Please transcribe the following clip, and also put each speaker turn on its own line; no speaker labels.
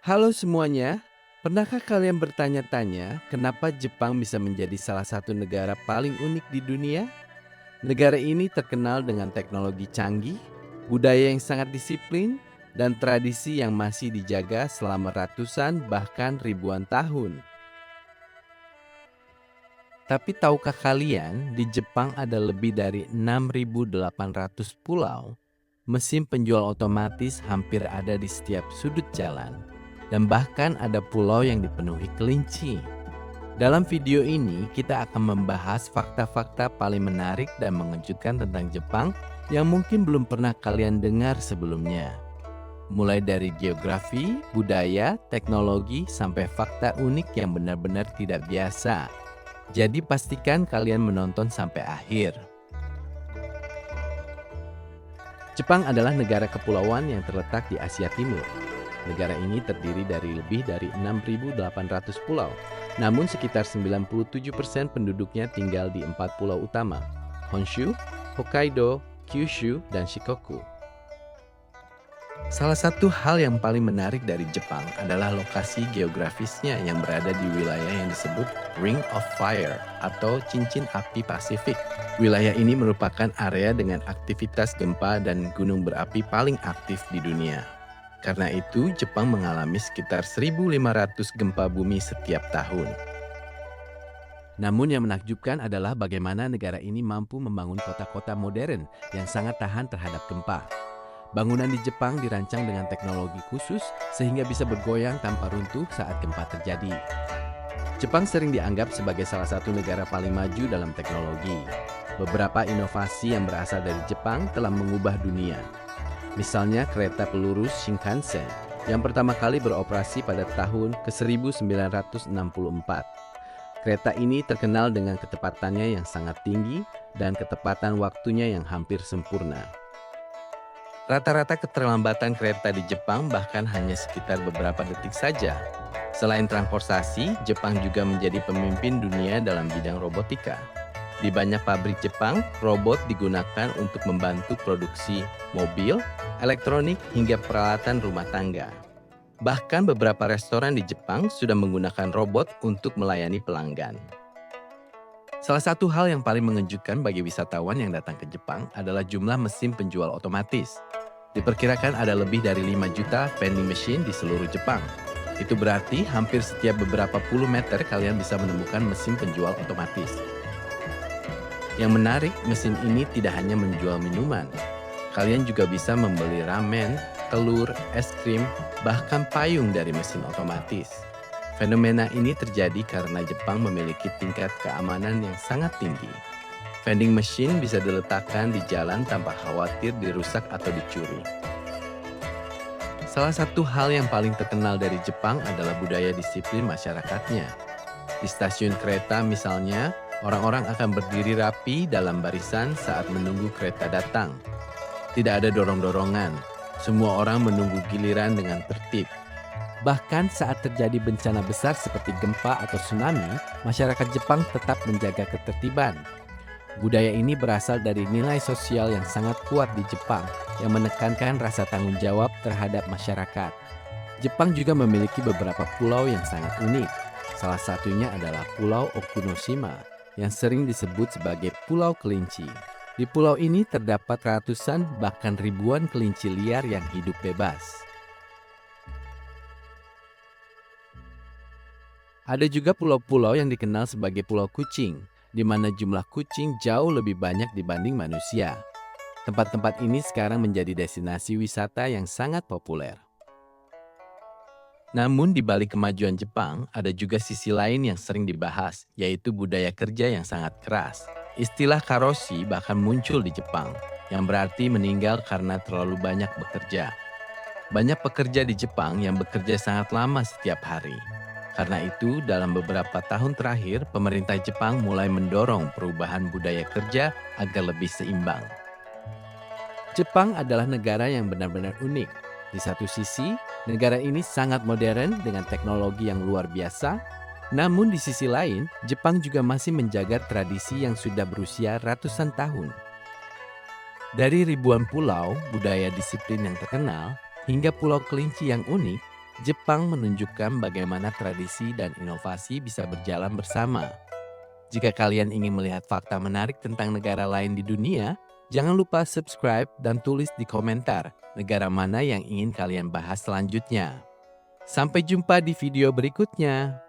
Halo semuanya, pernahkah kalian bertanya-tanya kenapa Jepang bisa menjadi salah satu negara paling unik di dunia? Negara ini terkenal dengan teknologi canggih, budaya yang sangat disiplin, dan tradisi yang masih dijaga selama ratusan bahkan ribuan tahun. Tapi tahukah kalian, di Jepang ada lebih dari 6.800 pulau. Mesin penjual otomatis hampir ada di setiap sudut jalan. Dan bahkan ada pulau yang dipenuhi kelinci. Dalam video ini, kita akan membahas fakta-fakta paling menarik dan mengejutkan tentang Jepang yang mungkin belum pernah kalian dengar sebelumnya. Mulai dari geografi, budaya, teknologi, sampai fakta unik yang benar-benar tidak biasa. Jadi pastikan kalian menonton sampai akhir. Jepang adalah negara kepulauan yang terletak di Asia Timur. Negara ini terdiri dari lebih dari 6.800 pulau. Namun sekitar 97% penduduknya tinggal di 4 pulau utama: Honshu, Hokkaido, Kyushu, dan Shikoku. Salah satu hal yang paling menarik dari Jepang adalah lokasi geografisnya yang berada di wilayah yang disebut Ring of Fire atau cincin api Pasifik. Wilayah ini merupakan area dengan aktivitas gempa dan gunung berapi paling aktif di dunia. Karena itu, Jepang mengalami sekitar 1.500 gempa bumi setiap tahun. Namun yang menakjubkan adalah bagaimana negara ini mampu membangun kota-kota modern yang sangat tahan terhadap gempa. Bangunan di Jepang dirancang dengan teknologi khusus sehingga bisa bergoyang tanpa runtuh saat gempa terjadi. Jepang sering dianggap sebagai salah satu negara paling maju dalam teknologi. Beberapa inovasi yang berasal dari Jepang telah mengubah dunia. Misalnya kereta pelurus Shinkansen yang pertama kali beroperasi pada tahun ke-1964. Kereta ini terkenal dengan kecepatannya yang sangat tinggi dan ketepatan waktunya yang hampir sempurna. Rata-rata keterlambatan kereta di Jepang bahkan hanya sekitar beberapa detik saja. Selain transportasi, Jepang juga menjadi pemimpin dunia dalam bidang robotika. Di banyak pabrik Jepang, robot digunakan untuk membantu produksi mobil, elektronik, hingga peralatan rumah tangga. Bahkan beberapa restoran di Jepang sudah menggunakan robot untuk melayani pelanggan. Salah satu hal yang paling mengejutkan bagi wisatawan yang datang ke Jepang adalah jumlah mesin penjual otomatis. Diperkirakan ada lebih dari 5 juta vending machine di seluruh Jepang. Itu berarti hampir setiap beberapa puluh meter kalian bisa menemukan mesin penjual otomatis. Yang menarik, mesin ini tidak hanya menjual minuman. Kalian juga bisa membeli ramen, telur, es krim, bahkan payung dari mesin otomatis. Fenomena ini terjadi karena Jepang memiliki tingkat keamanan yang sangat tinggi. Vending machine bisa diletakkan di jalan tanpa khawatir dirusak atau dicuri. Salah satu hal yang paling terkenal dari Jepang adalah budaya disiplin masyarakatnya. Di stasiun kereta misalnya, orang-orang akan berdiri rapi dalam barisan saat menunggu kereta datang. Tidak ada dorong-dorongan, semua orang menunggu giliran dengan tertib. Bahkan saat terjadi bencana besar seperti gempa atau tsunami, masyarakat Jepang tetap menjaga ketertiban. Budaya ini berasal dari nilai sosial yang sangat kuat di Jepang yang menekankan rasa tanggung jawab terhadap masyarakat. Jepang juga memiliki beberapa pulau yang sangat unik. Salah satunya adalah Pulau Okunoshima yang sering disebut sebagai Pulau Kelinci. Di pulau ini terdapat ratusan bahkan ribuan kelinci liar yang hidup bebas. Ada juga pulau-pulau yang dikenal sebagai Pulau Kucing, di mana jumlah kucing jauh lebih banyak dibanding manusia. Tempat-tempat ini sekarang menjadi destinasi wisata yang sangat populer. Namun di balik kemajuan Jepang, ada juga sisi lain yang sering dibahas, yaitu budaya kerja yang sangat keras. Istilah karoshi bahkan muncul di Jepang, yang berarti meninggal karena terlalu banyak bekerja. Banyak pekerja di Jepang yang bekerja sangat lama setiap hari. Karena itu, dalam beberapa tahun terakhir, pemerintah Jepang mulai mendorong perubahan budaya kerja agar lebih seimbang. Jepang adalah negara yang benar-benar unik. Di satu sisi, negara ini sangat modern dengan teknologi yang luar biasa. Namun di sisi lain, Jepang juga masih menjaga tradisi yang sudah berusia ratusan tahun. Dari ribuan pulau, budaya disiplin yang terkenal, hingga pulau kelinci yang unik, Jepang menunjukkan bagaimana tradisi dan inovasi bisa berjalan bersama. Jika kalian ingin melihat fakta menarik tentang negara lain di dunia, jangan lupa subscribe dan tulis di komentar negara mana yang ingin kalian bahas selanjutnya. Sampai jumpa di video berikutnya.